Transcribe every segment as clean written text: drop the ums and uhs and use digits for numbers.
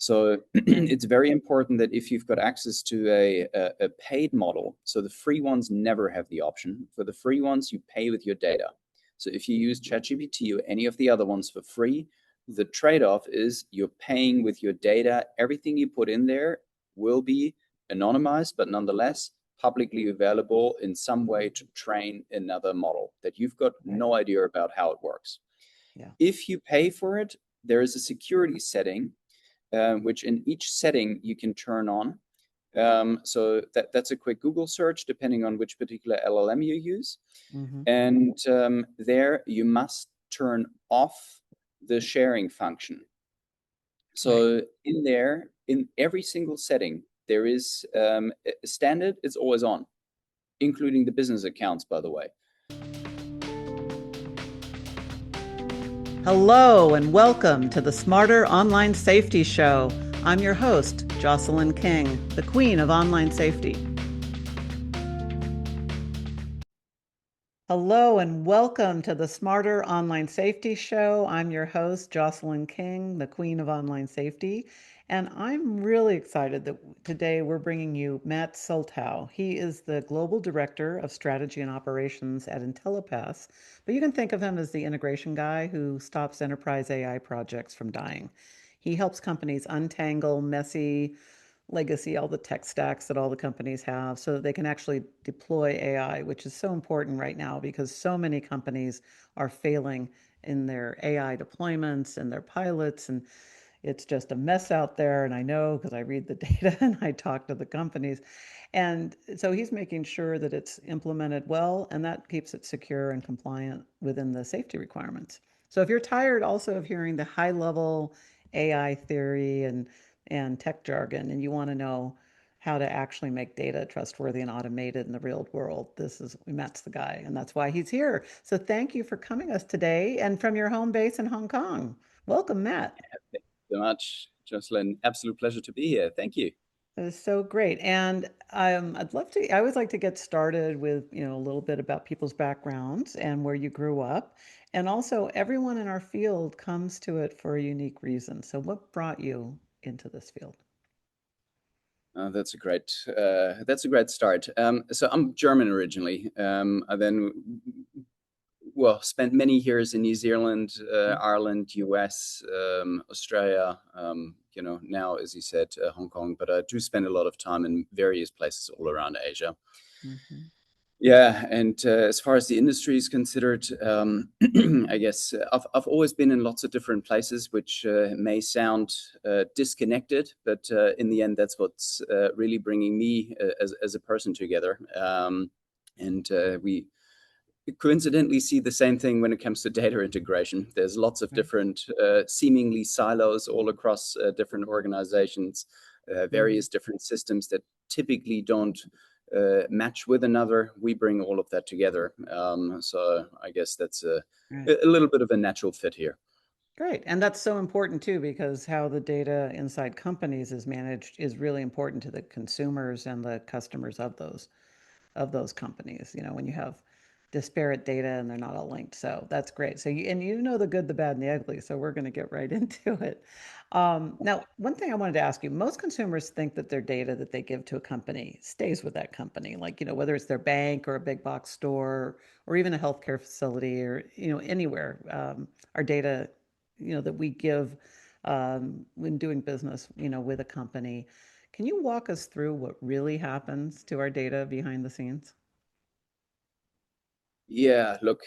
So it's very important that if you've got access to a paid model, so the free ones never have the option. For the free ones, you pay with your data. So if you use ChatGPT or any of the other ones for free, the trade-off is you're paying with your data. Everything you put in there will be anonymized, but nonetheless publicly available in some way to train another model that you've got no idea about how it works. Yeah. If you pay for it, there is a security setting, which in each setting you can turn on. So that's a quick Google search, depending on which particular LLM you use. And there you must turn off the sharing function. So in there, in every single setting, there is a standard, it's always on, including the business accounts, by the way. Hello and welcome to the Smarter Online Safety Show. I'm your host, Jocelyn King, the Queen of Online Safety. Hello and welcome to the Smarter Online Safety Show. I'm your host, Jocelyn King, the Queen of Online Safety. And I'm really excited that today we're bringing you Matt Soltau. He is the Global Director of Strategy and Operations at IntelliPaaS, but you can think of him as the integration guy who stops enterprise AI projects from dying. He helps companies untangle messy legacy, all the tech stacks that all the companies have, so that they can actually deploy AI, which is so important right now because so many companies are failing in their AI deployments and their pilots, and it's just a mess out there. And I know because I read the data and I talk to the companies. And so he's making sure that it's implemented well, and that keeps it secure and compliant within the safety requirements. So if you're tired also of hearing the high level AI theory and tech jargon, and you want to know how to actually make data trustworthy and automated in the real world, Matt's the guy, and that's why he's here. So thank you for coming us today, and from your home base in Hong Kong. Welcome, Matt. Thank you so much, Jocelyn. Absolute pleasure to be here. Thank you. It was so great. And I always like to get started with, a little bit about people's backgrounds and where you grew up. And also, everyone in our field comes to it for a unique reason. So what brought you into this field? That's a great start. So I'm German originally. I then, spent many years in New Zealand, Ireland, US, Australia. Now, as you said, Hong Kong. But I do spend a lot of time in various places all around Asia. Mm-hmm. Yeah, and as far as the industry is considered, I guess I've always been in lots of different places, which may sound disconnected, but in the end, that's what's really bringing me as a person together. And we coincidentally see the same thing when it comes to data integration. There's lots of different seemingly silos all across different organizations, various different systems that typically don't match with another. We bring all of that together. So I guess that's a little bit of a natural fit here. Great. And that's so important too, because how the data inside companies is managed is really important to the consumers and the customers of those companies, when you have disparate data and they're not all linked. So that's great. So you know the good, the bad, and the ugly. So we're going to get right into it. Now, one thing I wanted to ask you, most consumers think that their data that they give to a company stays with that company, like, whether it's their bank or a big box store or even a healthcare facility or, anywhere, our data, that we give when doing business, with a company. Can you walk us through what really happens to our data behind the scenes? Yeah, look,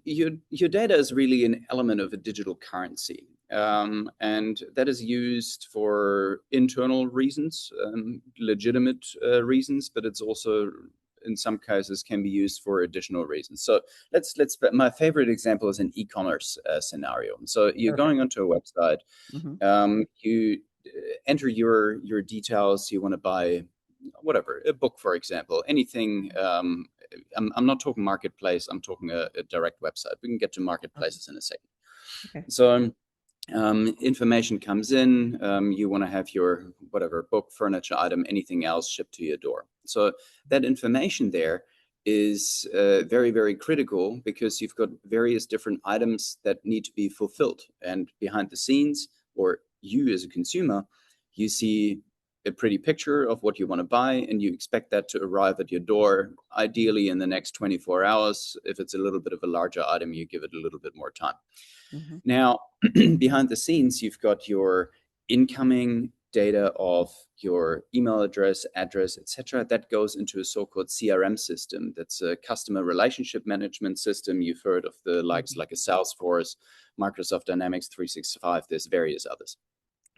your data is really an element of a digital currency. And that is used for internal reasons, legitimate reasons, but it's also in some cases can be used for additional reasons. So my favorite example is an e-commerce scenario. So you're going onto a website, you enter your details, you want to buy whatever, a book, for example, anything. I'm not talking marketplace, I'm talking a direct website. We can get to marketplaces in a second. Okay. So information comes in, you want to have your whatever book, furniture item, anything else shipped to your door. So that information there is very, very critical because you've got various different items that need to be fulfilled. And behind the scenes or you as a consumer, you see a pretty picture of what you want to buy, and you expect that to arrive at your door, ideally in the next 24 hours. If it's a little bit of a larger item, you give it a little bit more time. Mm-hmm. Now, behind the scenes, you've got your incoming data of your email address, etc. That goes into a so-called CRM system. That's a customer relationship management system. You've heard of the likes like a Salesforce, Microsoft Dynamics 365. There's various others.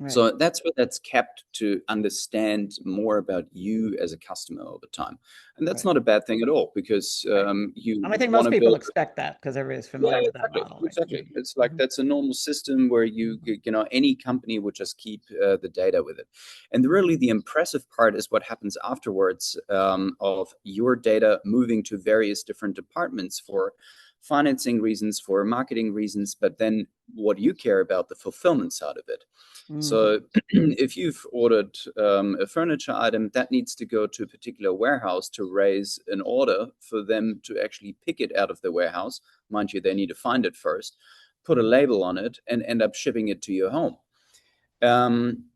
Right. So that's what that's kept to understand more about you as a customer over time. And that's Right. not a bad thing at all, because Right. you And I think want most to people build. expect that because everybody's Yeah, familiar with that exactly, model, right? exactly. It's like Mm-hmm. that's a normal system where any company would just keep the data with it. And really, the impressive part is what happens afterwards, of your data moving to various different departments for financing reasons, for marketing reasons, but then what you care about, the fulfillment side of it. Mm-hmm. So if you've ordered a furniture item, that needs to go to a particular warehouse to raise an order for them to actually pick it out of the warehouse. Mind you, they need to find it first, put a label on it, and end up shipping it to your home. Um,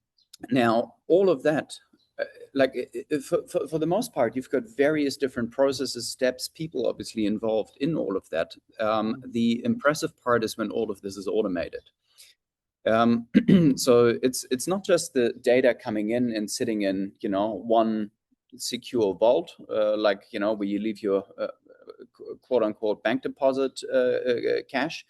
Now, all of that, like for the most part, you've got various different processes, steps, people obviously involved in all of that. The impressive part is when all of this is automated. So it's not just the data coming in and sitting in, one secure vault, like, where you leave your quote unquote bank deposit cash.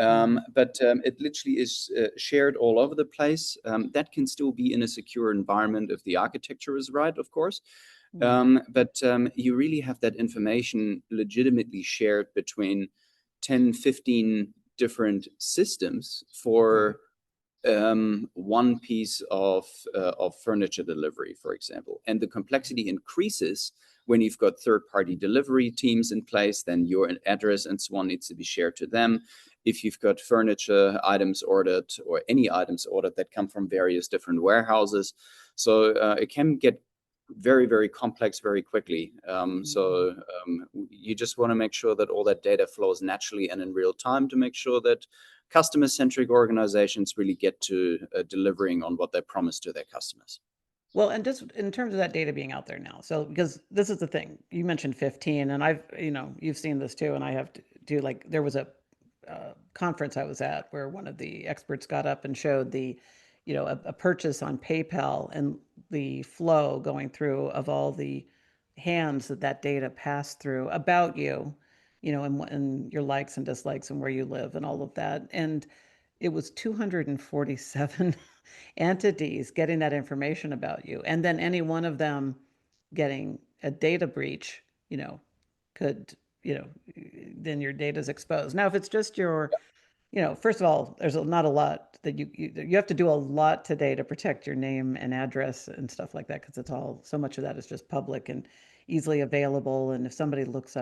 Mm-hmm. But it literally is shared all over the place. That can still be in a secure environment if the architecture is right, of course. Mm-hmm. But you really have that information legitimately shared between 10, 15 different systems Right. for one piece of furniture delivery, for example. And the complexity increases when you've got third-party delivery teams in place. Then your address and so on needs to be shared to them. If you've got furniture items ordered or any items ordered that come from various different warehouses, so it can get very, very complex very quickly. Mm-hmm. You just want to make sure that all that data flows naturally and in real time to make sure that customer-centric organizations really get to delivering on what they promise to their customers. Well, and just in terms of that data being out there now, so because this is the thing, you mentioned 15, and you've seen this too, and I have to do like there was a conference I was at where one of the experts got up and showed a purchase on PayPal and the flow going through of all the hands that data passed through about you, and your likes and dislikes and where you live and all of that, and it was 247 entities getting that information about you. And then any one of them getting a data breach, could, then your data is exposed. Now, if it's just first of all, there's not a lot that you have to do a lot today to protect your name and address and stuff like that because it's all so much of that is just public and easily available. And if somebody looks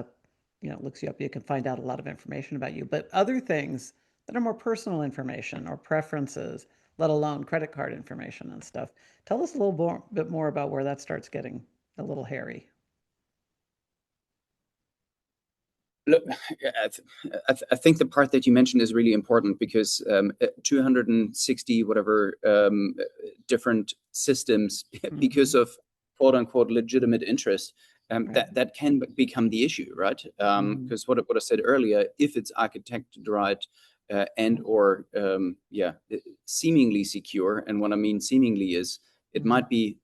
you up, you can find out a lot of information about you. But other things that are more personal information or preferences, let alone credit card information and stuff. Tell us a bit more about where that starts getting a little hairy. Look, I think the part that you mentioned is really important because 260 whatever different systems, Mm-hmm. because of quote unquote legitimate interest, Right. that can become the issue, right? Mm-hmm. Because what I said earlier, if it's architected right and or seemingly secure, and what I mean seemingly is it Mm-hmm. might be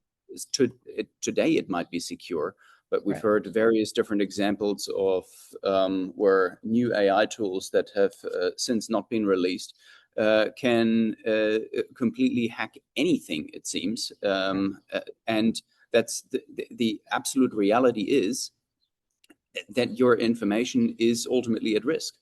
today it might be secure, but we've Right. heard various different examples of where new AI tools that have since not been released can completely hack anything, it seems. Right. And that's the absolute reality is that your information is ultimately at risk.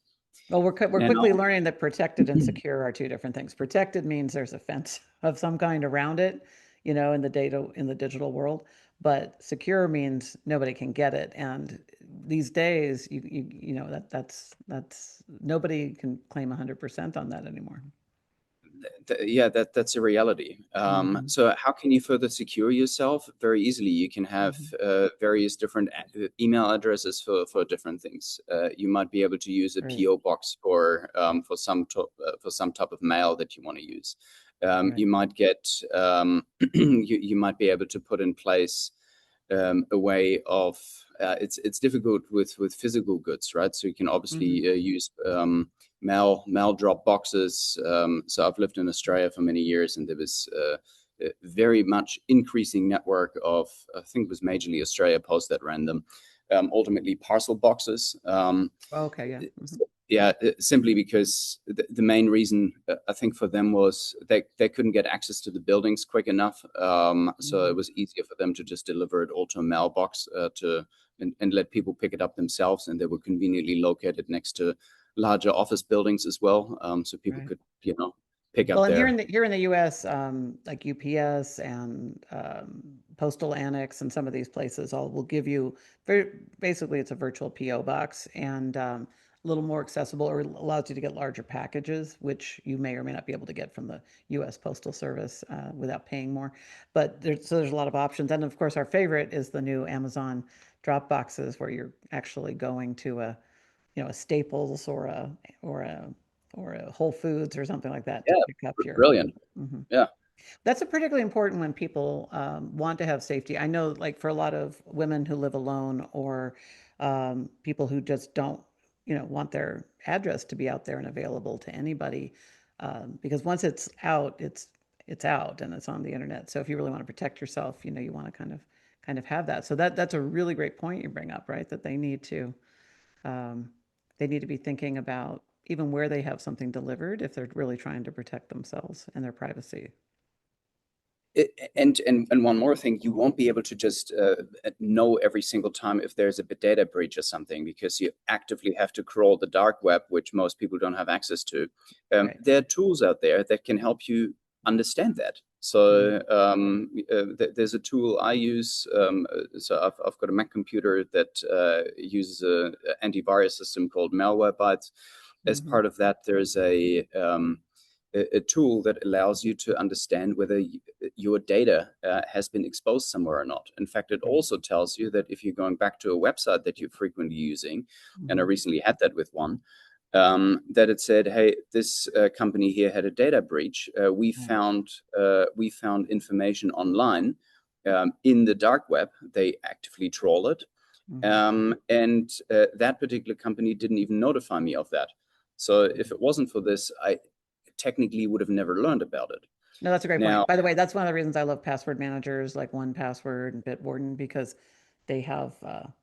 Well, we're Now, quickly learning that protected and secure are two different things. Protected means there's a fence of some kind around it, in the digital world. But secure means nobody can get it. And these days, that's nobody can claim 100% on that anymore. yeah, that's a reality. Mm-hmm. So how can you further secure yourself? Very easily. You can have Mm-hmm. various different email addresses for different things. You might be able to use a Right. PO box for some type of mail that you want to use. Right. You might get you might be able to put in place a way of it's difficult with physical goods, right? So you can obviously Hmm. use mail drop boxes. So I've lived in Australia for many years, and there was a very much increasing network of, I think it was majorly Australia Post that ran them, ultimately parcel boxes. Okay. Yeah. Hmm. Yeah, simply because the main reason I think for them was they couldn't get access to the buildings quick enough. So it Hmm. was easier for them to just deliver it all to a mailbox and let people pick it up themselves. And they were conveniently located next to larger office buildings as well. So people Right. could, pick Well, up and their. here in the U.S., like UPS and Postal Annex and some of these places, all will give you very basically it's a virtual PO box and a little more accessible, or allows you to get larger packages, which you may or may not be able to get from the U.S. Postal Service without paying more. But there's a lot of options, and of course, our favorite is the new Amazon drop boxes, where you're actually going to a a Staples or a or a Whole Foods or something like that to Yeah, pick up your. brilliant. Mhm. Yeah. That's a particularly important when people want to have safety. I know, like for a lot of women who live alone or people who just don't, want their address to be out there and available to anybody, because once it's out, it's out and it's on the internet. So if you really want to protect yourself, you want to kind of have that. So that's a really great point you bring up, right? That um, they need to be thinking about even where they have something delivered if they're really trying to protect themselves and their privacy. And one more thing, you won't be able to just know every single time if there's a bit data breach or something, because you actively have to crawl the dark web, which most people don't have access to. Right. There are tools out there that can help you understand that. Mm. So there's a tool I use. So I've got a Mac computer that uses a antivirus system called Malwarebytes. As Hmm. part of that, there's a tool that allows you to understand whether your data has been exposed somewhere or not. In fact, it Right. also tells you that if you're going back to a website that you're frequently using, and I Hmm. recently had that with one, that it said, "Hey, this company here had a data breach. Right. We found information online in the dark web. They actively troll it, Hmm. and that particular company didn't even notify me of that. So if it wasn't for this, I technically would have never learned about it. No, that's a great Now, point. By the way, that's one of the reasons I love password managers like 1Password and Bitwarden, because they have a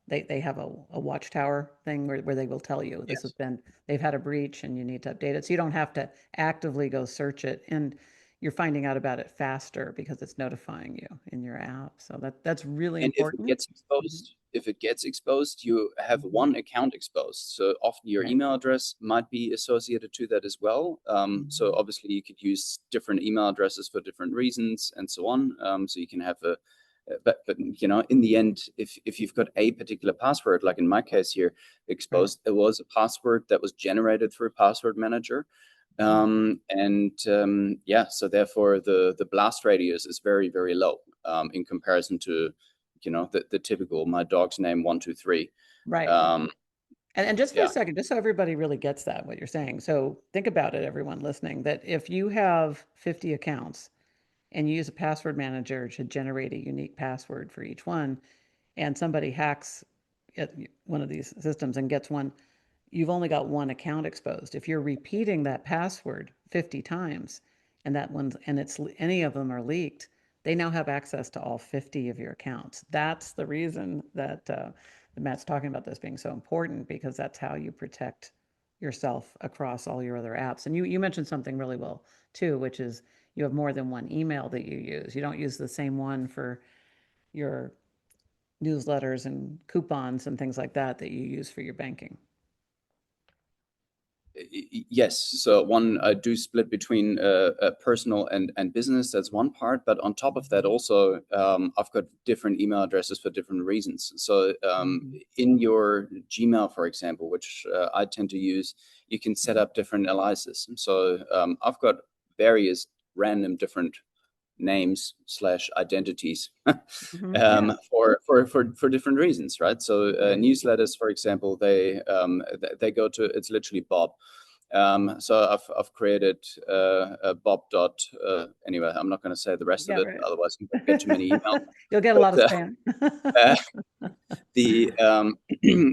watchtower thing where they will tell you this has yes. been they've had a breach and you need to update it. So you don't have to actively go search it, and you're finding out about it faster because it's notifying you in your app. So that's really And important. Mhm. if it gets exposed, you have Mhm. one account exposed. So often your Right. email address might be associated to that as well. So Mhm. obviously you could use different email addresses for different reasons and so on. So you can have but in the end, if you've got a particular password, like in my case here, Right. exposed, it was a password that was generated through a password manager. Mhm. Yeah, so therefore the blast radius is very, very low in comparison to the typical my dog's name 123. Right. Um, And just for a yeah, second, just so everybody really gets that, what you're saying. So think about it, everyone listening, that if you have 50 accounts and you use a password manager to generate a unique password for each one, and somebody hacks one of these systems and gets one, you've only got one account exposed. If you're repeating that password 50 times and that one's and it's any of them are leaked, they now have access to all 50 of your accounts. That's the reason that Matt's talking about this being so important, because that's how you protect yourself across all your other apps. And you mentioned something really well too, which is you have more than one email that you use. You don't use the same one for your newsletters and coupons and things like that that you use for your banking. yes. So one, I do split between personal and business. That's one part. But on top of that, Mhm. also, I've got different email addresses for different reasons. So Mhm. in your Gmail, for example, which I tend to use, you can set up different aliases. So I've got various random different names slash identities Mhm. Yeah. for different reasons, right? So Right. newsletters, for example, they go to, it's literally Bob. So I've created Bob dot. Anyway, I'm not going to say the rest of Yeah, it, right. otherwise I'm going to get too many emails. You'll get a lot of But spam. uh, the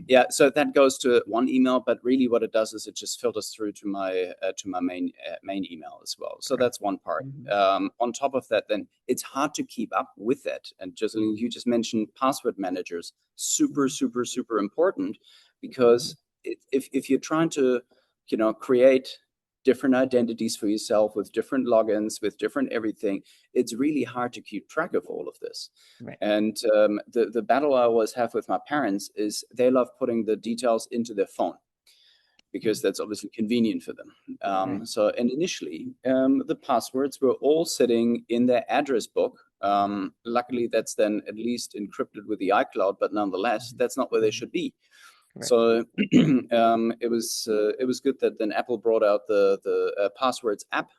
yeah, so that goes to one email, but really what it does is it just filters through to my main email as well. So Right. that's one part. Hmm. On top of that, then it's hard to keep up with that. And just you just mentioned password managers, super Hmm. super super important, Hmm. because if you're trying to create different identities for yourself with different logins, with different everything, it's really hard to keep track of all of this. Right. And the battle I always have with my parents is they love putting the details into their phone because Mhm. that's obviously convenient for them. Right. And initially, the passwords were all sitting in their address book. Luckily, that's then at least encrypted with the iCloud, but nonetheless, Hmm. that's not where they Hmm. should be. Correct. So it was good that then Apple brought out the passwords app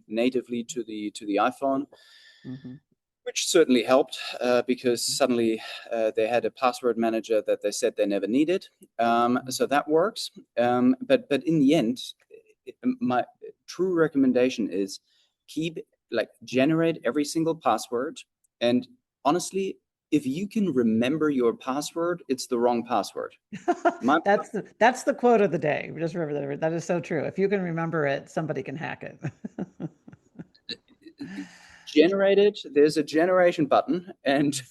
natively to the iPhone, Hmm. which certainly helped because suddenly they had a password manager that they said they never needed. So Hmm. that works. But in the end, my true recommendation is keep generate every single password. And honestly, if you can remember your password, it's the wrong password. My That's the quote of the day. Just remember that. That is so true. If you can remember it, somebody can hack it. generated, there's a generation button, and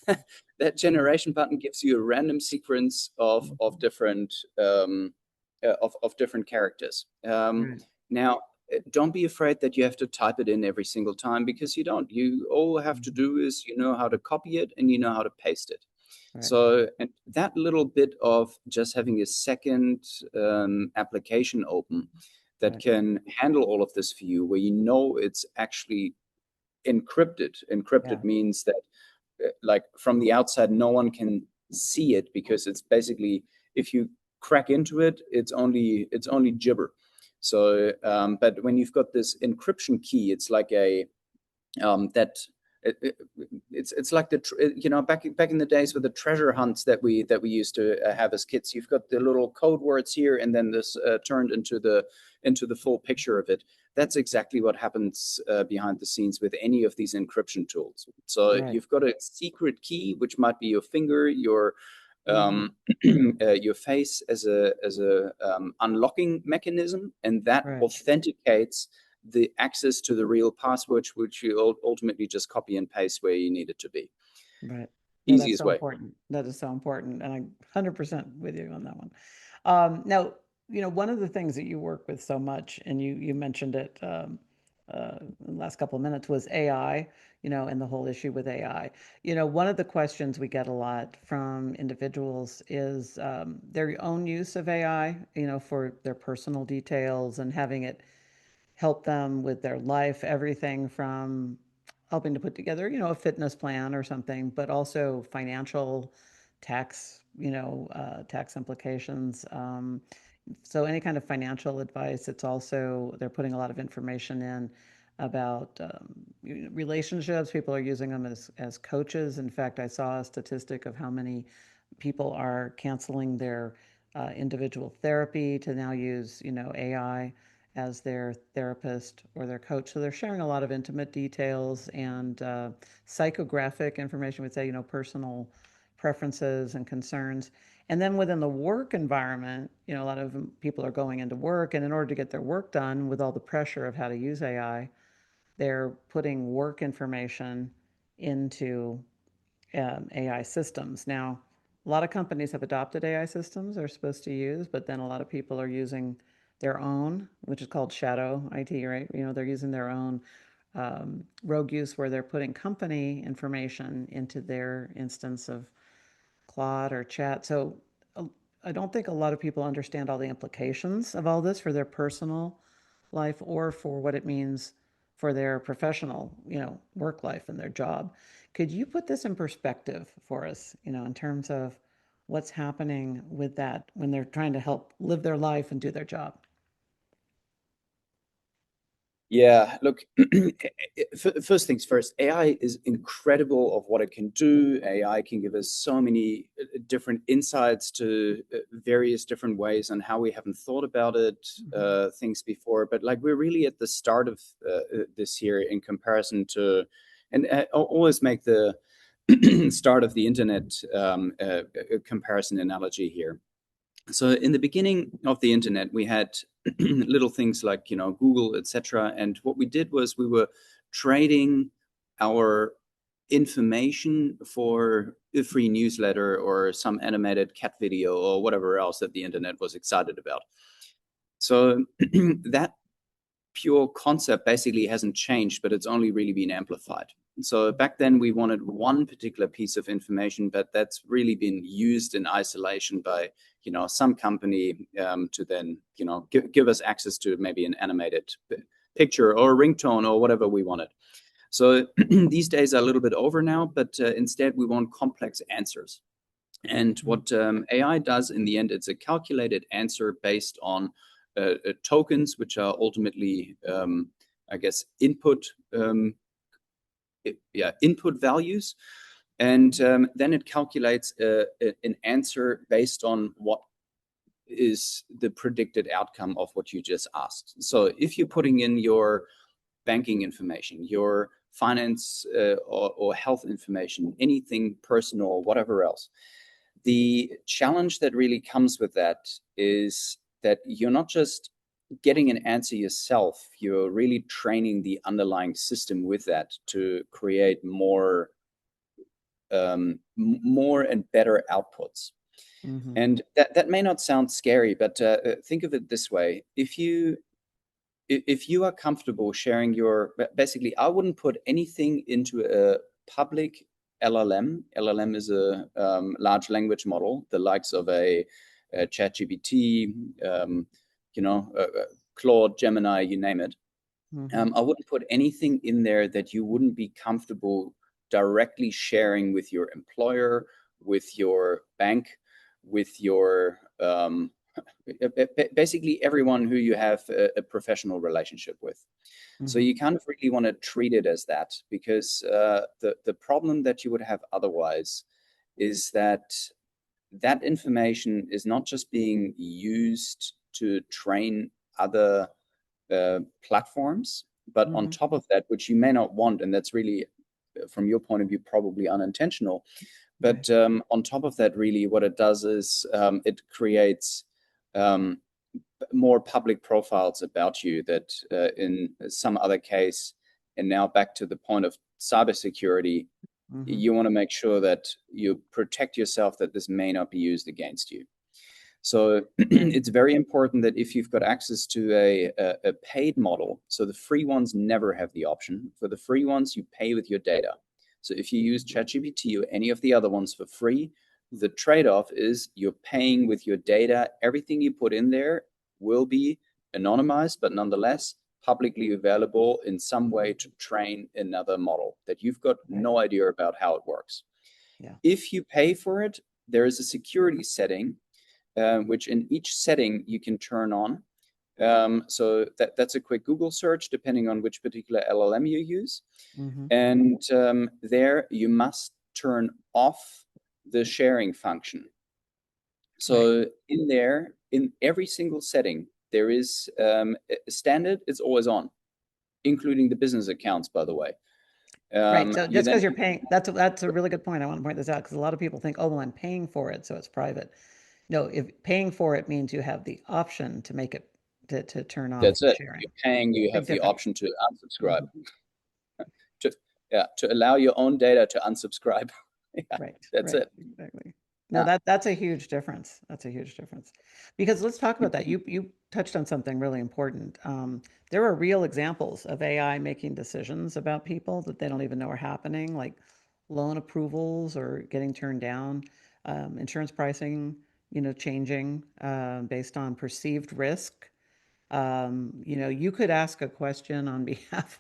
that generation button gives you a random sequence of Mhm. different of different characters. Right. Now, don't be afraid that you have to type it in every single time, because you don't. You all have to Mhm. do is how to copy it and how to paste it. Right. So, and that little bit of just having a second application open that Right. can handle all of this for you, where it's actually encrypted. Yeah. Encrypted means that, like from the outside, no one can see it, because it's basically, if you crack into it, it's only gibber. So, but when you've got this encryption key, it's like a that it, it, it's like back in the days with the treasure hunts that we used to have as kids. You've got the little code words here, and then this turned into the full picture of it. That's exactly what happens behind the scenes with any of these encryption tools. So Right. you've got a secret key, which might be your finger, Hmm. um, your face as a unlocking mechanism, and that Right. authenticates the access to the real password, which you ultimately just copy and paste where you need it to be. Right. No, that's Easiest so way. important. That is so important. And I'm 100% with you on that one. Now, one of the things that you work with so much, and you mentioned it in the last couple of minutes, was AI, and the whole issue with AI. One of the questions we get a lot from individuals is their own use of AI, for their personal details and having it help them with their life, everything from helping to put together, a fitness plan or something, but also financial tax, tax implications. So any kind of financial advice, it's also, they're putting a lot of information in about relationships. People are using them as coaches. In fact, I saw a statistic of how many people are canceling their individual therapy to now use, AI as their therapist or their coach. So they're sharing a lot of intimate details and psychographic information, would say, personal preferences and concerns. And then within the work environment, a lot of people are going into work, and in order to get their work done with all the pressure of how to use AI, they're putting work information into AI systems. Now, a lot of companies have adopted AI systems they're supposed to use, but then a lot of people are using their own, which is called shadow IT, right? They're using their own rogue use where they're putting company information into their instance of Claude or chat. So uh, I don't think a lot of people understand all the implications of all this for their personal life or for what it means for their professional, work life and their job. Could you put this in perspective for us, in terms of what's happening with that when they're trying to help live their life and do their job? Yeah, look, first things first, AI is incredible of what it can do. AI can give us so many different insights to various different ways on how we haven't thought about it, Hmm. things before. But like we're really at the start of this here in comparison to, and I'll always make the start of the internet comparison analogy here. So in the beginning of the internet, we had little things like Google, etc. And what we did was we were trading our information for a free newsletter or some animated cat video or whatever else that the internet was excited about. So that pure concept basically hasn't changed, but it's only really been amplified. So back then we wanted one particular piece of information, but that's really been used in isolation by some company to then give us access to maybe an animated picture or a ringtone or whatever we wanted. So these days are a little bit over now, but instead we want complex answers. And what AI does in the end, it's a calculated answer based on tokens, which are ultimately, I guess, input values. And then it calculates an answer based on what is the predicted outcome of what you just asked. So if you're putting in your banking information, your finance or health information, anything personal, whatever else, the challenge that really comes with that is that you're not just getting an answer yourself, you're really training the underlying system with that to create more and better outputs. Hmm. And that may not sound scary, but think of it this way: if you are comfortable sharing your, basically, I wouldn't put anything into a public LLM. LLM is a large language model, the likes of a ChatGPT, Claude, Gemini, you name it. Hmm. I wouldn't put anything in there that you wouldn't be comfortable directly sharing with your employer, with your bank, with your basically everyone who you have a professional relationship with. So Hmm. you kind of really want to treat it as that, because the problem that you would have otherwise is that that information is not just being used to train other platforms, but on Hmm. top of that, which you may not want, and that's really, from your point of view, probably unintentional. Right. But on top of that, really, what it does is it creates um, more public profiles about you that, in some other case, and now back to the point of cybersecurity, Hmm. you want to make sure that you protect yourself, that this may not be used against you. So Right. it's very important that if you've got access to a paid model, so the free ones never have the option. For the free ones, you pay with your data. So if you use ChatGPT or any of the other ones for free, the trade-off is you're paying with your data. Everything you put in there will be anonymized, but nonetheless publicly available in some way to train another model that you've got Right. no idea about how it works. Yeah. If you pay for it, there is a security setting, which in each setting you can turn on. So that's a quick Google search, depending on which particular LLM you use. Hmm. And there you must turn off the sharing function. Right. So in there, in every single setting, there is a standard. It's always on, including the business accounts, by the way. Right. So You just then because you're paying, that's a really good point. I want to point this out because a lot of people think, oh, well, I'm paying for it, so it's private. No, if paying for it means you have the option to make it to turn off That's the it. You're sharing. paying. You Big have the difference. option to Hmm. unsubscribe. To Yeah, to allow your own data to unsubscribe. Yeah, Right, that's right, it. exactly. No, Yeah. that's a huge difference. That's a huge difference. Because let's talk about that. You touched on something really important. There are real examples of AI making decisions about people that they don't even know are happening, like loan approvals or getting turned down, insurance pricing, changing based on perceived risk. You could ask a question on behalf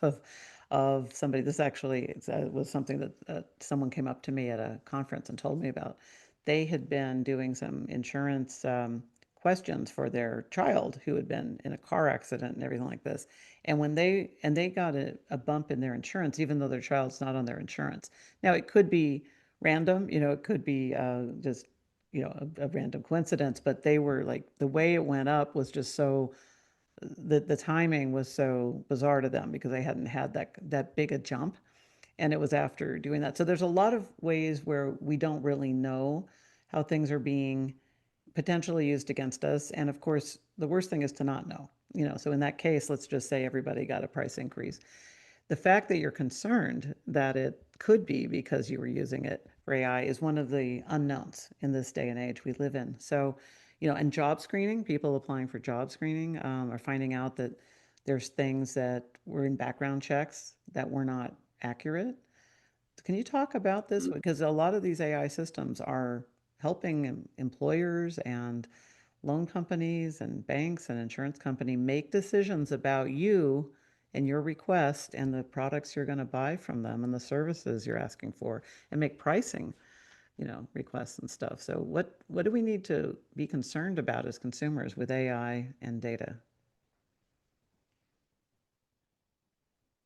of somebody. This actually was something that someone came up to me at a conference and told me about. They had been doing some insurance questions for their child who had been in a car accident and everything like this. And when they got a bump in their insurance, even though their child's not on their insurance. Now it could be random, it could be just a random coincidence, but they were like the way it went up was just so the timing was so bizarre to them because they hadn't had that big a jump, and it was after doing that. So there's a lot of ways where we don't really know how things are being potentially used against us. And of course, the worst thing is to not know. So in that case, let's just say everybody got a price increase. The fact that you're concerned that it could be because you were using it for AI is one of the unknowns in this day and age we live in. So, and job screening, people applying for job screening are finding out that there's things that were in background checks that were not accurate. Can you talk about this? Because a lot of these AI systems are helping employers and loan companies and banks and insurance company make decisions about you and your request and the products you're going to buy from them and the services you're asking for, and make pricing, requests and stuff. So what do we need to be concerned about as consumers with AI and data?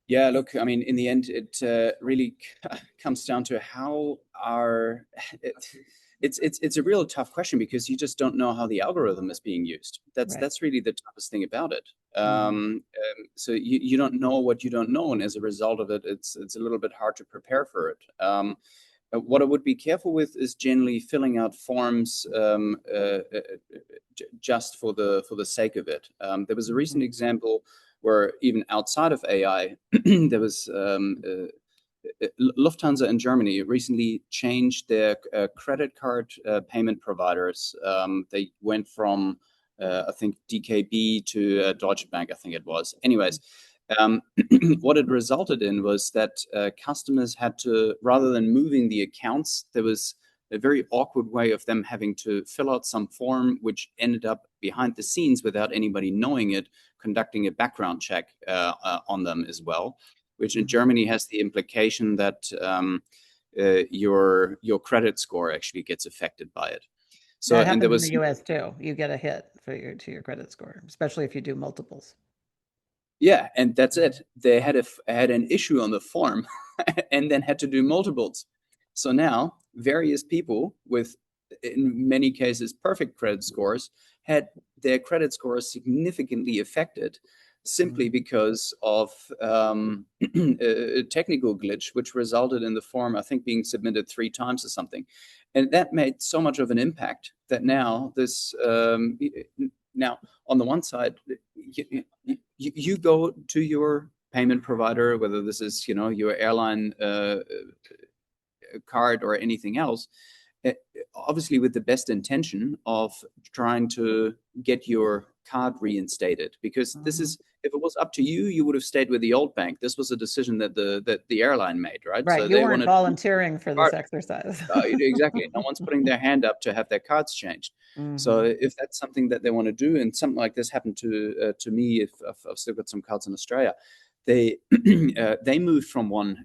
Yeah, look, I mean, in the end, it really comes down to how our it, it's a real tough question because you just don't know how the algorithm is being used. Right. That's really the toughest thing about it. Mm-hmm. So you don't know what you don't know, and as a result of it, it's a little bit hard to prepare for it. What I would be careful with is generally filling out forms just for the sake of it. There was a recent Mm-hmm. example where even outside of AI, there was Lufthansa in Germany recently changed their credit card payment providers. They went from I think DKB to Deutsche Bank, I think it was. Anyways, um, what it resulted in was that customers had to, rather than moving the accounts, there was a very awkward way of them having to fill out some form, which ended up behind the scenes without anybody knowing it, conducting a background check on them as well, which in Mm-hmm. Germany has the implication that your credit score actually gets affected by it. So, That and there happens in was the US too. You get a hit to your credit score, especially if you do multiples. yeah, and that's it. They had an issue on the form, and then had to do multiples. So now various people with, in many cases, perfect credit scores had their credit scores significantly affected simply Mm-hmm. because of a technical glitch, which resulted in the form, I think, being submitted 3 times or something. And that made so much of an impact that Mm-hmm. now now on the one side, you go to your payment provider, whether this is your airline card or anything else, uh, obviously with the best intention of trying to get your card reinstated. Because this Mm-hmm. is, if it was up to you, you would have stayed with the old bank. This was a decision that the airline made, right? Right. So You they weren't wanted to volunteering for card. this exercise. Exactly. No one's putting their hand up to have their cards changed. So Mm-hmm. if that's something that they want to do, and something like this happened to me, if I've still got some cards in Australia, they they moved from one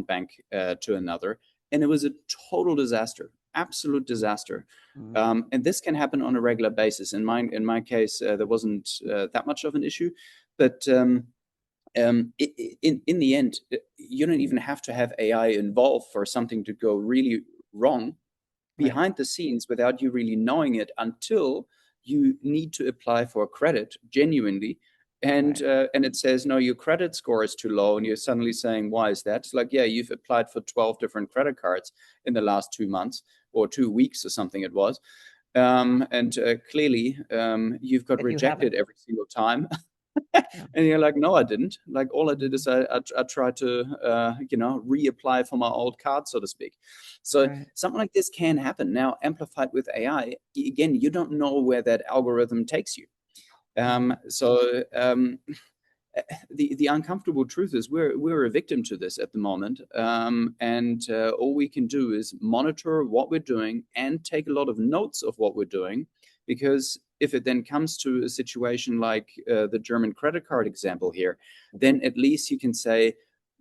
bank to another, and it was a total disaster, absolute disaster. Mm-hmm. And this can happen on a regular basis. In my case, there wasn't that much of an issue, but in the end, you don't even have to have AI involved for something to go really wrong Right. behind the scenes without you really knowing it until you need to apply for credit genuinely. Right. And it says, no, your credit score is too low. And you're suddenly saying, why is that? It's like, yeah, you've applied for 12 different credit cards in the last 2 months or 2 weeks or something it was. And clearly, you've got But you rejected haven't. every single time. Yeah. And you're like, no, I didn't. Like, all I did Mm-hmm. is I tried to, reapply for my old card, so to speak. So Right. something like this can happen. Now, amplified with AI, again, you don't know where that algorithm takes you. Mm-hmm. The uncomfortable truth is we're a victim to this at the moment, and all we can do is monitor what we're doing and take a lot of notes of what we're doing, because if it then comes to a situation like the German credit card example here, then at least you can say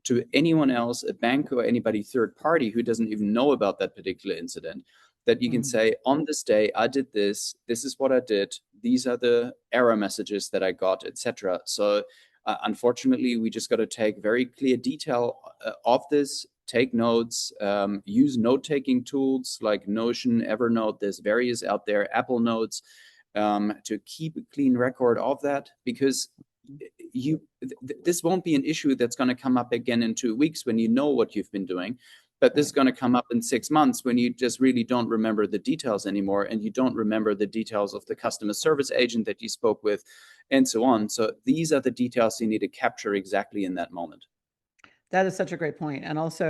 to anyone else, a bank or anybody third party who doesn't even know about that particular incident, that you can Mhm. say, on this day, I did this, this is what I did, these are the error messages that I got, etc. So unfortunately, we just got to take very clear detail of this, take notes, use note-taking tools like Notion, Evernote, there's various out there, Apple Notes, to keep a clean record of that, because this won't be an issue that's going to come up again in 2 weeks when you know what you've been doing. But this is Right. going to come up in 6 months when you just really don't remember the details anymore, and you don't remember the details of the customer service agent that you spoke with, and so on. So these are the details you need to capture exactly in that moment. That is such a great point. And also,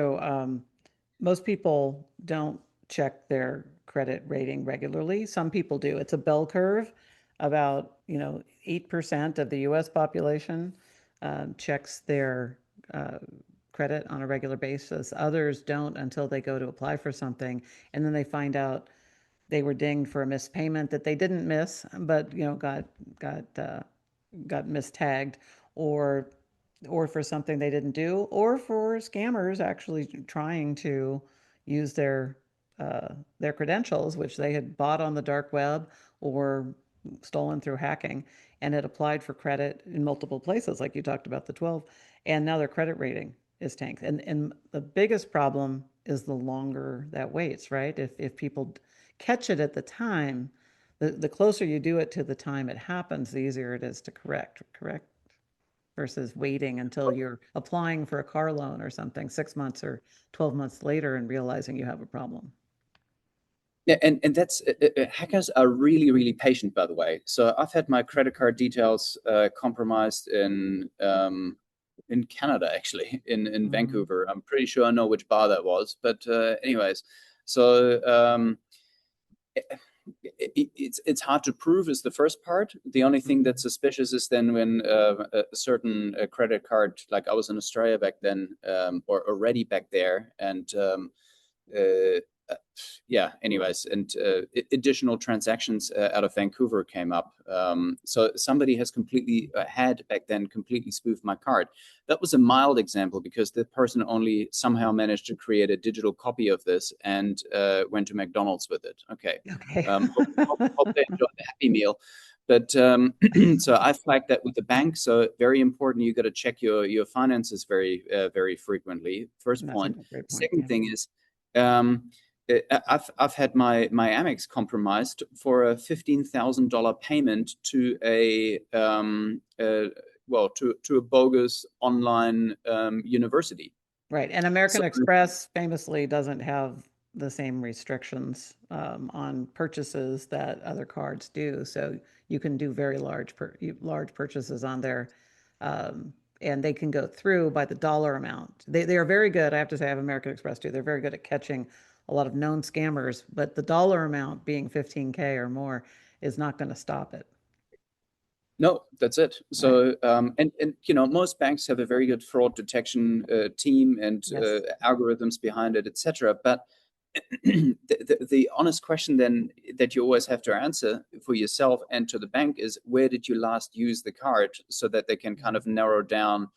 most people don't check their credit rating regularly. Some people do. It's a bell curve. About, 8% of the US population checks their uh, credit on a regular basis. Others don't until they go to apply for something, and then they find out they were dinged for a missed payment that they didn't miss, but got got mistagged, or for something they didn't do, or for scammers actually trying to use their credentials, which they had bought on the dark web or stolen through hacking, and had applied for credit in multiple places, like you talked about the 12, and now their credit rating is tanked. And the biggest problem is the longer that waits, right? If people catch it at the time, the closer you do it to the time it happens, the easier it is to correct, versus waiting until you're applying for a car loan or something 6 months or 12 months later and realizing you have a problem. Yeah, and that's hackers are really, really patient, by the way. So I've had my credit card details compromised in Canada, actually, in Mm, Vancouver. I'm pretty sure I know which bar that was. But anyways, so it's hard to prove is the first part. The only thing that's mm. suspicious is then when a certain credit card, like I was in Australia back then, or already back there, and uh, uh, yeah, anyways, and additional transactions out of Vancouver came up. So somebody has completely had back then completely spoofed my card. That was a mild example because the person only somehow managed to create a digital copy of this and went to McDonald's with it. Okay, Okay. hope they enjoyed the Happy Meal. But so I flagged that with the bank. So very important. You got to check your finances very frequently. First That's a point. great point. Second Yeah. thing is um, I've had my Amex compromised for a $15,000 payment to to a bogus online university. Right. And So American Express famously doesn't have the same restrictions on purchases that other cards do. So you can do very large purchases on there, um, and they can go through by the dollar amount. They are very good. I have to say, I have American Express too. They're very good at catching a lot of known scammers, but the dollar amount being 15K or more is not going to stop it. no, that's it. Right. So and most banks have a very good fraud detection team and Yes. algorithms behind it, etc. But the honest question then that you always have to answer for yourself and to the bank is, where did you last use the card, so that they can kind of narrow down,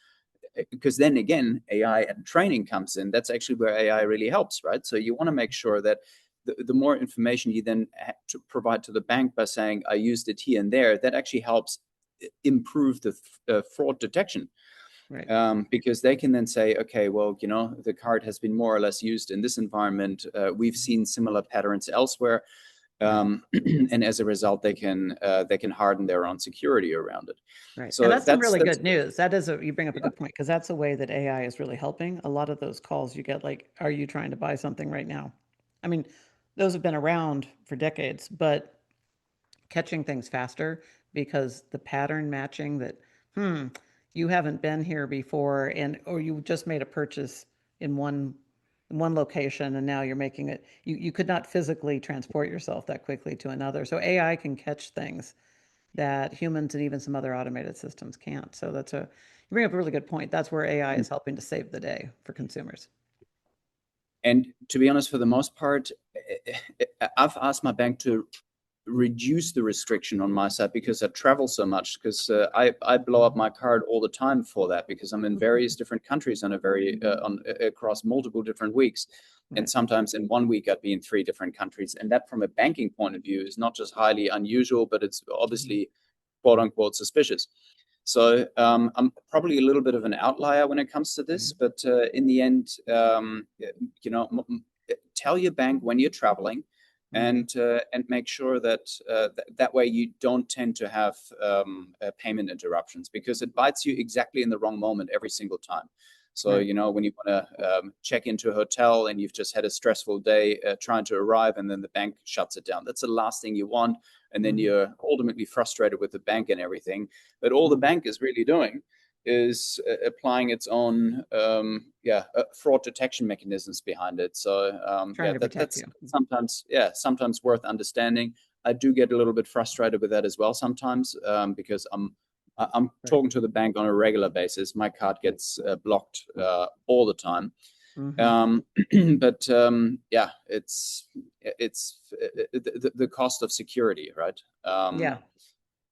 because then again AI and training comes in. That's actually where AI really helps, right? So you want to make sure that the more information you then have to provide to the bank by saying I used it here and there, that actually helps improve the fraud detection, Right. because they can then say, okay, well, the card has been more or less used in this environment. We've seen similar patterns elsewhere, Right. and as a result, they can harden their own security around it. Right. And So that's some that's really that's good news. That is you bring up a yeah. good point, because that's a way that AI is really helping. A lot of those calls you get, like, are you trying to buy something right now? I mean, those have been around for decades, but catching things faster, because the pattern matching that, hmm, you haven't been here before, and or you just made a purchase in one location, and now you're making it, you could not physically transport yourself that quickly to another. So AI can catch things that humans and even some other automated systems can't. So you bring up a really good point. That's where AI is helping to save the day for consumers. And to be honest, for the most part, I've asked my bank to reduce the restriction on my side because I travel so much. Because I blow up my card all the time for that because I'm in various different countries on a very on across multiple different weeks, and Right. sometimes in one week I'd be in three different countries, and that from a banking point of view is not just highly unusual, but it's Mhm. obviously quote unquote suspicious. So I'm probably a little bit of an outlier when it comes to this, Right. but in the end, you know, tell your bank when you're traveling, Mhm. and make sure that that way you don't tend to have payment interruptions because it bites you exactly in the wrong moment every single time. So Right. you know when you want to check into a hotel and you've just had a stressful day trying to arrive, and then the bank shuts it down. That's the last thing you want, and then Mhm. you're ultimately frustrated with the bank and everything. But all the Mhm. bank is really doing is applying its own fraud detection mechanisms behind it. So Trying to protect that's you. sometimes worth understanding. I do get a little bit frustrated with that as well sometimes because I'm Right. talking to the bank on a regular basis. My card gets blocked all the time. Mhm. Um, but yeah, it's the cost of security, right? Yeah.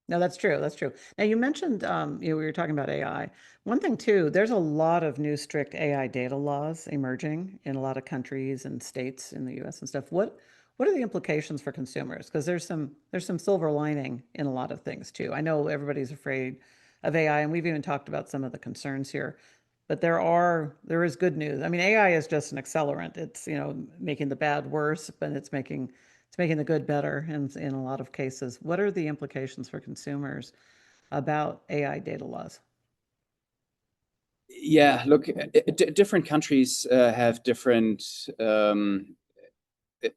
No, that's true. That's true. Now you mentioned, we were talking about AI. One thing too, there's a lot of new strict AI data laws emerging in a lot of countries and states in the U.S. and stuff. What are the implications for consumers? Because there's some silver lining in a lot of things too. I know everybody's afraid of AI, and we've even talked about some of the concerns here. But there is good news. I mean, AI is just an accelerant. It's, making the bad worse, but it's making the good better in a lot of cases. What are the implications for consumers about AI data laws? Yeah, look, different countries have different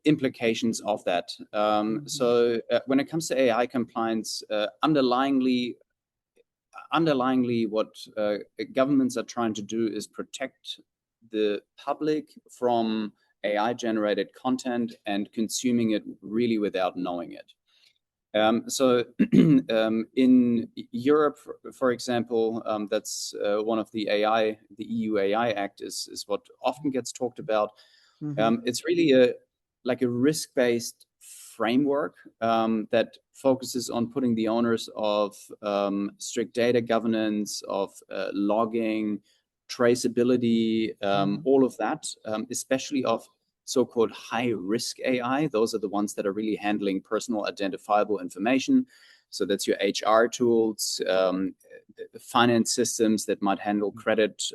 implications of that. Hmm. So when it comes to AI compliance, underlyingly, what governments are trying to do is protect the public from AI generated content and consuming it really without knowing it. So in Europe, for example, that's one of the EU AI Act is what often gets talked about. Hmm. It's really a risk-based framework that focuses on putting the owners of strict data governance, of logging, traceability, Hmm. all of that, especially of so-called high-risk AI. Those are the ones that are really handling personal identifiable information. So that's your HR tools, finance systems that might handle credit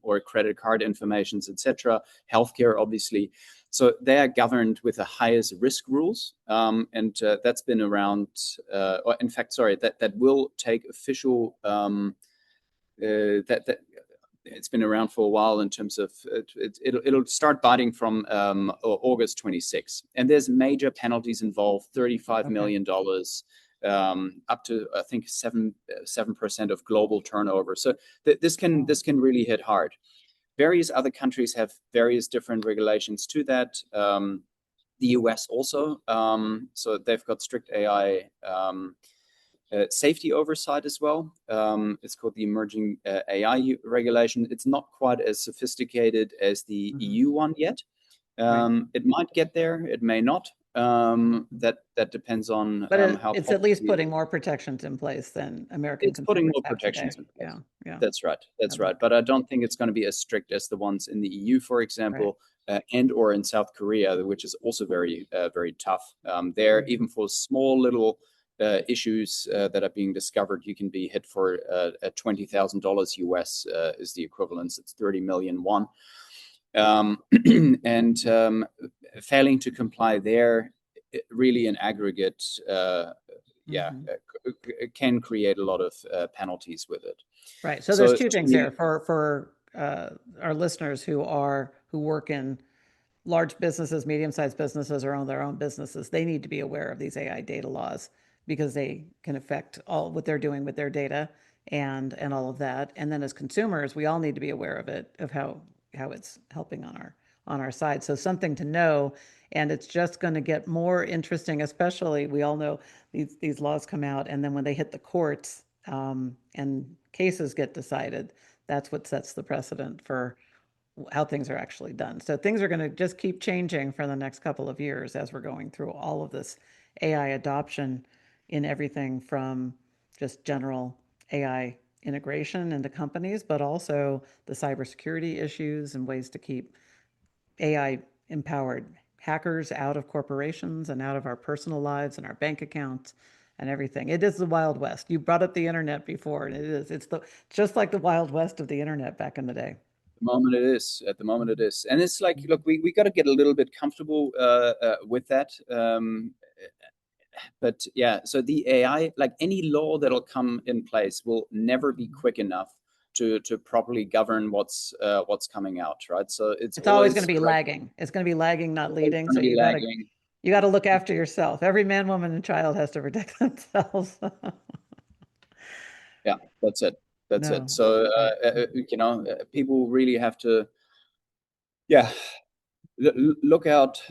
or credit card informations, etc. Healthcare, obviously. So they are governed with the highest risk rules, and that's been around. Or in fact, sorry, that will take official. That it's been around for a while in terms of it'll start biting from August 26th, and there's major penalties involved, Okay. $35 million, up to I think 7% of global turnover. So Wow. this can really hit hard. Various other countries have various different regulations to that. The US also, so they've got strict AI. Safety oversight as well. It's called the Emerging AI Regulation. It's not quite as sophisticated as the Hmm. EU one yet. Right. It might get there, it may not. That depends on But how it's at least policy. putting more protections in place than American It's putting consumers more have today. protections in Yeah. place. Yeah. That's right. That's right. Okay. But I don't think it's going to be as strict as the ones in the EU, for Right. example, and or in South Korea, which is also very tough. There, Hmm. even for small little issues that are being discovered, you can be hit for $20,000 US is the equivalence. It's 30 million won. Um, and failing to comply there, really in aggregate, yeah, Hmm. can create a lot of penalties with it. Right. So there's So two to things me, there for our listeners who work in large businesses, medium-sized businesses, or own their own businesses. They need to be aware of these AI data laws because they can affect all what they're doing with their data and all of that. And then as consumers, we all need to be aware of it, of how it's helping on our side. So something to know, and it's just going to get more interesting, especially we all know these laws come out, and then when they hit the courts and cases get decided, that's what sets the precedent for how things are actually done. So things are going to just keep changing for the next couple of years as we're going through all of this AI adoption in everything from just general AI integration into companies, but also the cybersecurity issues and ways to keep AI empowered hackers out of corporations and out of our personal lives and our bank accounts and everything. It is the Wild West. You brought up the internet before, and it is. It's just like the Wild West of the internet back in the day. The moment it is, at the moment it is, and it's like, look, we got to get a little bit comfortable with that. But yeah, so the AI, like any law that'll come in place, will never be quick enough to properly govern what's coming out, right? So it's It's always going to always be lagging. It's going to be lagging, not always leading. going So to be lagging. you got to look after yourself. Every man, woman, and child has to protect themselves. Yeah, that's it. That's it. No, So right. people really have to, yeah, look out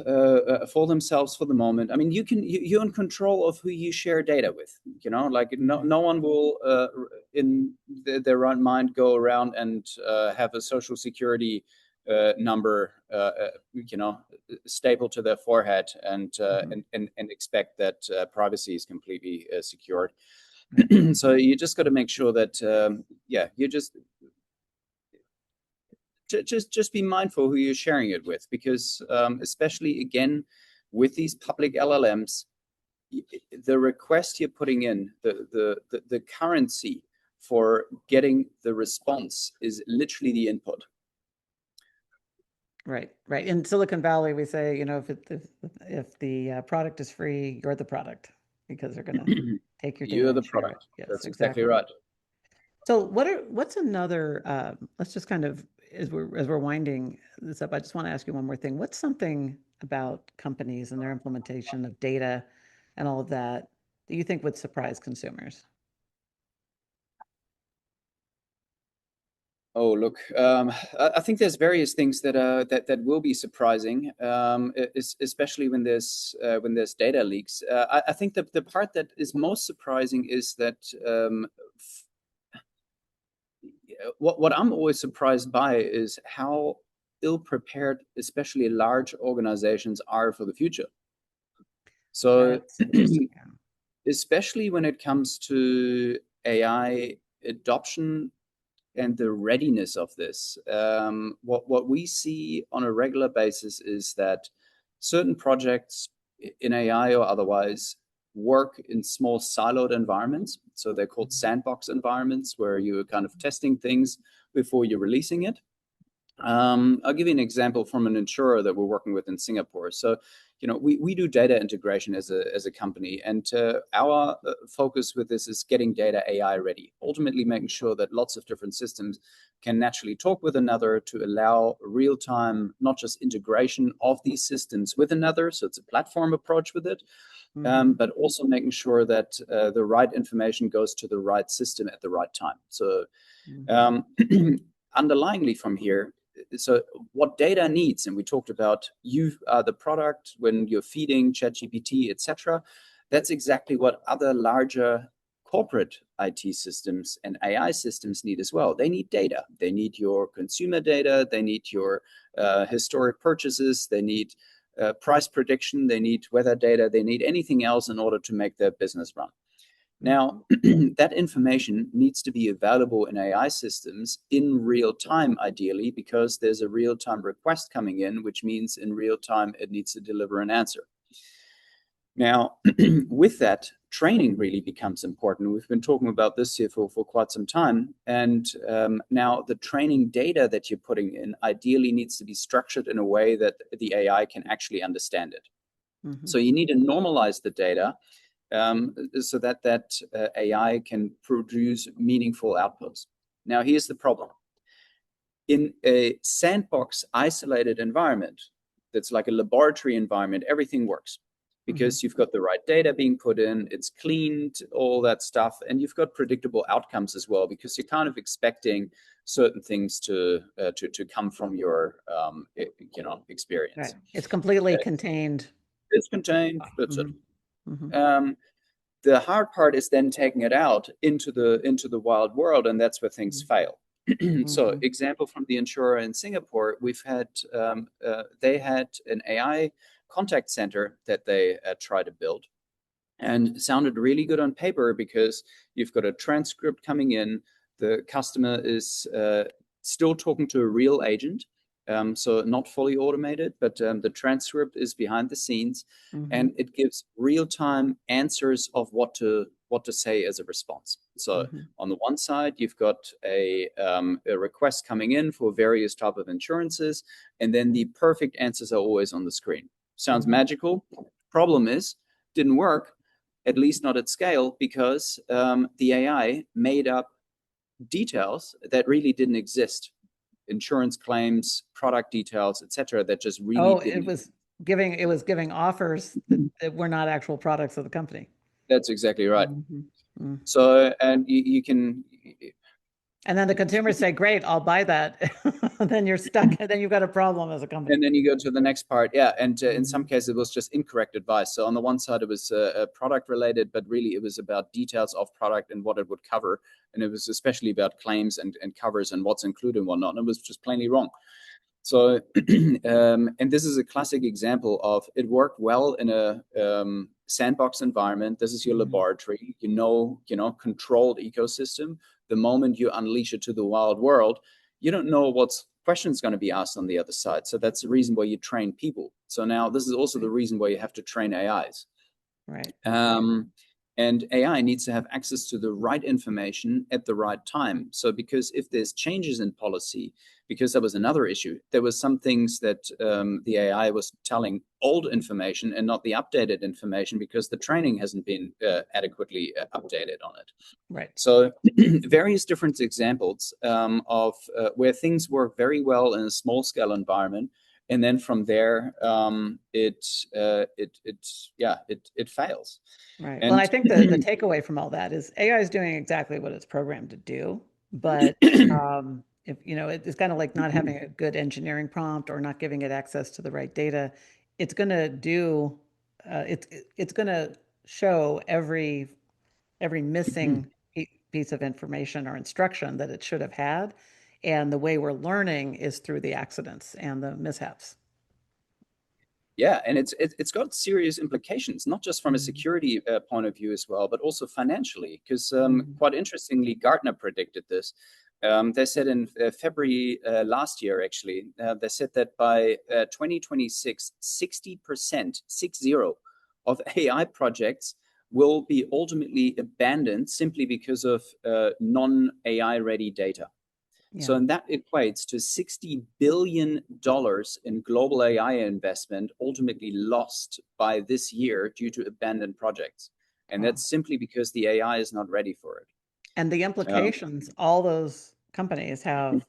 for themselves for the moment. I mean, you're in control of who you share data with. Like Mhm. no one will in their right mind go around and have a social security number, stapled to their forehead Mhm. and expect that privacy is completely secured. Right. So you just got to make sure that yeah, you just be mindful who you're sharing it with, because especially again with these public LLMs, the request you're putting in, the currency for getting the response is literally the input. Right. Right. In Silicon Valley, we say, if the product is free, you're the product because they're going to take your data You're and the share it. product. Yes, That's exactly exactly. right. So what's another let's just kind of as we're winding this up, I just want to ask you one more thing. What's something about companies and their implementation of data and all of that that you think would surprise consumers? Oh, look, I think there's various things that will be surprising, especially when there's data leaks. I think the part that is most surprising is that what I'm always surprised by is how ill prepared, especially large organizations, are for the future. So, That's interesting. Yeah. especially when it comes to AI adoption and the readiness of this. What we see on a regular basis is that certain projects in AI or otherwise work in small siloed environments. So they're called sandbox environments where you're kind of testing things before you're releasing it. I'll give you an example from an insurer that we're working with in Singapore. So, we do data integration as a company, and our focus with this is getting data AI ready, ultimately making sure that lots of different systems can naturally talk with another to allow real time, not just integration of these systems with another. So it's a platform approach with it, Mm-hmm. but also making sure that the right information goes to the right system at the right time. So Mm-hmm. um, underlyingly from here, so what data needs, and we talked about you are the product when you're feeding ChatGPT, etc. That's exactly what other larger corporate IT systems and AI systems need as well. They need data. They need your consumer data. They need your historic purchases. They need price prediction. They need weather data. They need anything else in order to make their business run. Mm-hmm. Now, that information needs to be available in AI systems in real time, ideally, because there's a real time request coming in, which means in real time it needs to deliver an answer. Now, with that, training really becomes important. We've been talking about this here for quite some time. And now the training data that you're putting in ideally needs to be structured in a way that the AI can actually understand it. Mm-hmm. So you need to normalize the data so that AI can produce meaningful outputs. Now, here's the problem. In a sandbox isolated environment that's like a laboratory environment, everything works Mm-hmm. because you've got the right data being put in, it's cleaned, all that stuff, and you've got predictable outcomes as well because you're kind of expecting certain things to come from your Right. experience. It's completely Uh, contained. it's contained. That's it. Mm-hmm. Mm-hmm. Um, the hard part is then taking it out into the wild world, and that's where things fail. So, Mm-hmm. example from the insurer in Singapore, they had an AI contact center that they tried to build, and it sounded really good on paper because you've got a transcript coming in. The customer is still talking to a real agent, so not fully automated, but the transcript is behind the scenes, Mm-hmm. and it gives real-time answers of what to say as a response. So Mm-hmm. on the one side, you've got a request coming in for various type of insurances, and then the perfect answers are always on the screen. Sounds Mm-hmm. magical. Problem is, didn't work, at least not at scale, because the AI made up details that really didn't exist. Insurance claims, product details, etc., that just really Oh, didn't. it was giving offers that were not actual products of the company. That's exactly right. Mm-hmm. Mm. So, and you can, And then the consumers say, "Great, I'll buy that." Then you're stuck, and then you've got a problem as a company. and then you go to the next part. Yeah, and in some Mm-hmm. cases, it was just incorrect advice. So on the one side, it was product related, but really it was about details of product and what it would cover, and it was especially about claims and covers and what's included and whatnot. And it was just plainly wrong. So, and this is a classic example of it worked well in a sandbox environment. This is your Mm-hmm. laboratory, controlled ecosystem. The moment you unleash it to the wild world, you don't know what's questions going to be asked on the other side. So that's the reason why you train people. So now this is also the Right. reason why you have to train AIs. Right. Um, and AI needs to have access to the right information at the right time. So, because if there's changes in policy, because that was another issue, there was some things that the AI was telling old information and not the updated information because the training hasn't been adequately updated on it. Right. So, various different examples of where things work very well in a small scale environment, and then from there, it fails. Right. Well, I And think the takeaway from all that is AI is doing exactly what it's programmed to do, but if it's kind of like not having a good engineering prompt or not giving it access to the right data, it's going to do it's going to show every missing piece of information or instruction that it should have had, and the way we're learning is through the accidents and the mishaps. yeah, and it's got serious implications, not just from a Mhm. security point of view as well, but also financially. Because Mhm. quite interestingly, Gartner predicted this. They said in February last year, actually, they said that by 2026, 60%, 60, of AI projects will be ultimately abandoned simply because of non-AI ready data. So, Yeah. and that equates to $60 billion in global AI investment ultimately lost by this year due to abandoned projects. And Wow. that's simply because the AI is not ready for it. And the Um, implications, all those companies have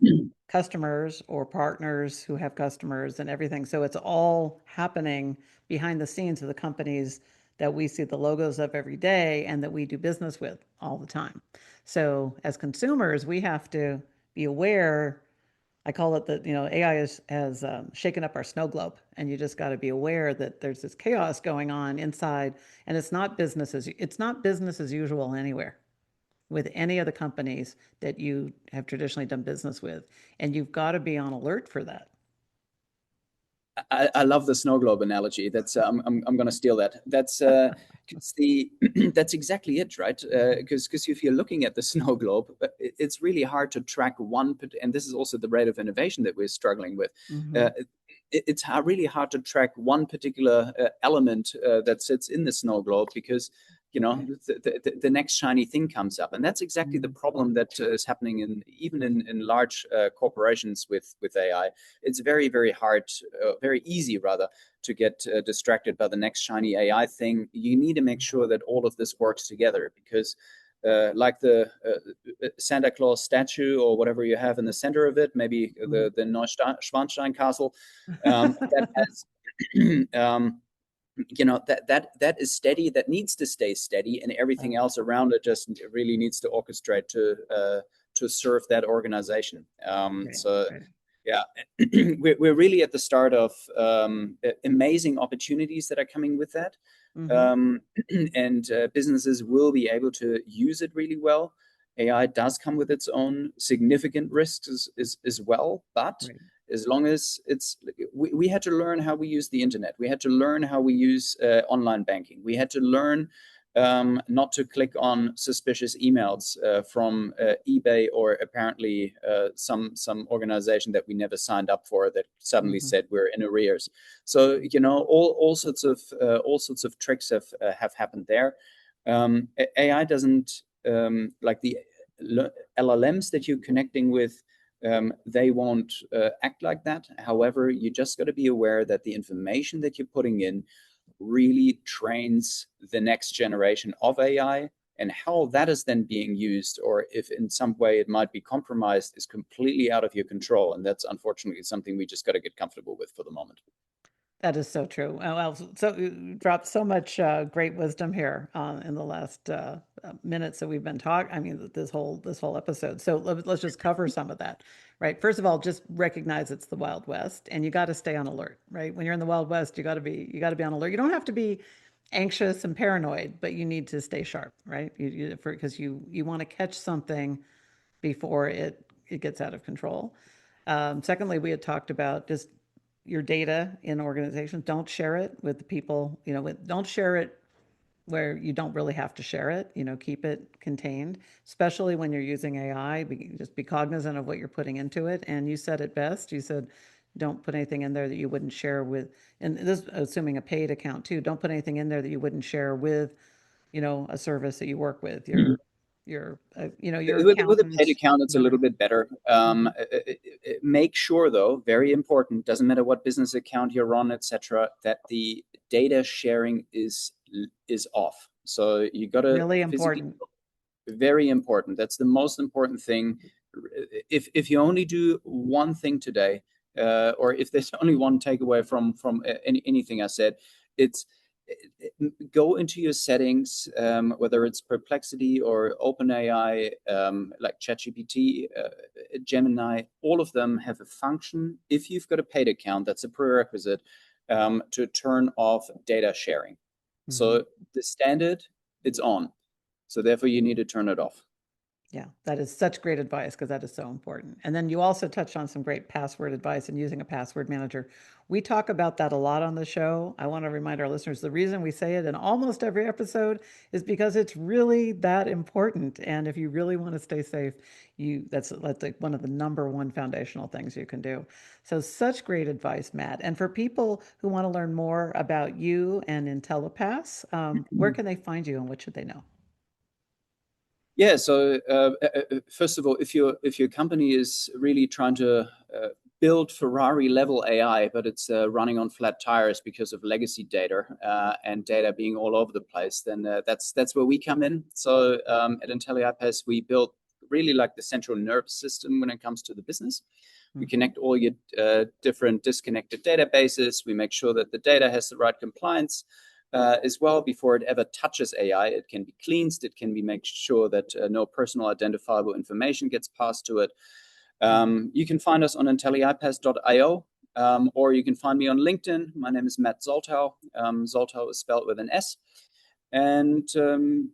customers or partners who have customers and everything. So it's all happening behind the scenes of the companies that we see the logos of every day and that we do business with all the time. So as consumers, we have to be aware. I call it that, AI has shaken up our snow globe, and you just got to be aware that there's this chaos going on inside, and it's not business as usual anywhere with any of the companies that you have traditionally done business with. And you've got to be on alert for that. I love the snow globe analogy. That's I'm going to steal that. That's the that's exactly it, right? Because if you're looking at the snow globe, it's really hard to track one. And this is also the rate of innovation that we're struggling with. Mm-hmm. Uh, it's really hard to track one particular element that sits in the snow globe because Right. the next shiny thing comes up, and that's exactly the Mm-hmm. problem that is happening even in large corporations with AI. It's very, very hard, very easy rather, to get distracted by the next shiny AI thing. You need to make sure that all of this works together because like the Santa Claus statue or whatever you have in the center of it, maybe the Neuschwanstein Castle, that has that is steady, that needs to stay steady, and everything Right. else around it just really needs to orchestrate to serve that organization. Right. So Right. yeah, we're really at the start of amazing opportunities that are coming with that. Mm-hmm. Um, and businesses will be able to use it really well. AI does come with its own significant risks as well, but Right. as long as we had to learn how we use the internet. We had to learn how we use online banking. We had to learn not to click on suspicious emails from eBay or apparently some organization that we never signed up for that suddenly Hmm. said we're in arrears. So all sorts of tricks have happened there. AI doesn't like the LLMs that you're connecting with. They won't act like that. However, you just got to be aware that the information that you're putting in really trains the next generation of AI, and how that is then being used, or if in some way it might be compromised, is completely out of your control. And that's unfortunately something we just got to get comfortable with for the moment. That is so true. Well, so you dropped so much great wisdom here in the last minutes that we've been talking. I mean, this whole episode. So let's just cover some of that, right? First of all, just recognize it's the Wild West, and you got to stay on alert, right? When you're in the Wild West, you got to be on alert. You don't have to be anxious and paranoid, but you need to stay sharp, right? Because you want to catch something before it gets out of control. Secondly, we had talked about just your data in organizations. Don't share it with the people, don't share it where you don't really have to share it, keep it contained, especially when you're using AI. Just be cognizant of what you're putting into it. And you said it best. You said, don't put anything in there that you wouldn't share with, and this assuming a paid account too, don't put anything in there that you wouldn't share with, a service that you work with, your With a paid accountant, account, it's a little whomever. bit better. Hmm. Make sure, though, very important, doesn't matter what business account you're on, etc., that the data sharing is off. So you got to Really physically, important. very important. That's the most important thing. If you only do one thing today, or if there's only one takeaway from anything I said, it's go into your settings, whether it's Perplexity or OpenAI, like ChatGPT, Gemini. All of them have a function. If you've got a paid account, that's a prerequisite to turn off data sharing. Hmm. So the standard, it's on. So therefore, you need to turn it off. Yeah, that is such great advice because that is so important. And then you also touched on some great password advice and using a password manager. We talk about that a lot on the show. I want to remind our listeners the reason we say it in almost every episode is because it's really that important. And if you really want to stay safe, that's like one of the number one foundational things you can do. So such great advice, Matt. And for people who want to learn more about you and IntelliPaaS, where can they find you and what should they know? Yeah. So first of all, if your company is really trying to build Ferrari level AI, but it's running on flat tires because of legacy data and data being all over the place, then that's where we come in. So at IntelliPaaS, we built really like the central nervous system when it comes to the business. We Mhm. connect all your different disconnected databases. We make sure that the data has the right compliance as well before it ever touches AI. It can be cleansed. It can be make sure that no personal identifiable information gets passed to it. Mhm. You can find us on IntelliPaaS.io, or you can find me on LinkedIn. My name is Matt Soltau. Soltau is spelled with an S. And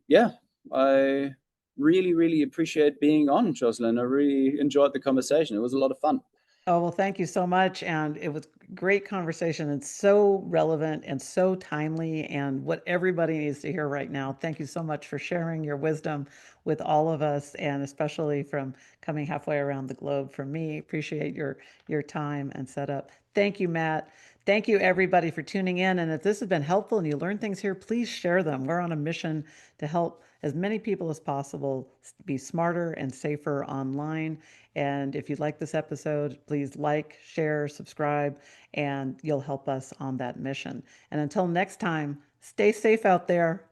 yeah, I really, really appreciate being on, Jocelyn. I really enjoyed the conversation. It was a lot of fun. Oh, well, thank you so much. And it was great conversation and so relevant and so timely and what everybody needs to hear right now. Thank you so much for sharing your wisdom with all of us and especially from coming halfway around the globe from me. Appreciate your time and setup. Thank you, Matt. Thank you everybody for tuning in. And if this has been helpful and you learned things here, please share them. We're on a mission to help as many people as possible be smarter and safer online. And if you like this episode, please like, share, subscribe, and you'll help us on that mission. And until next time, stay safe out there.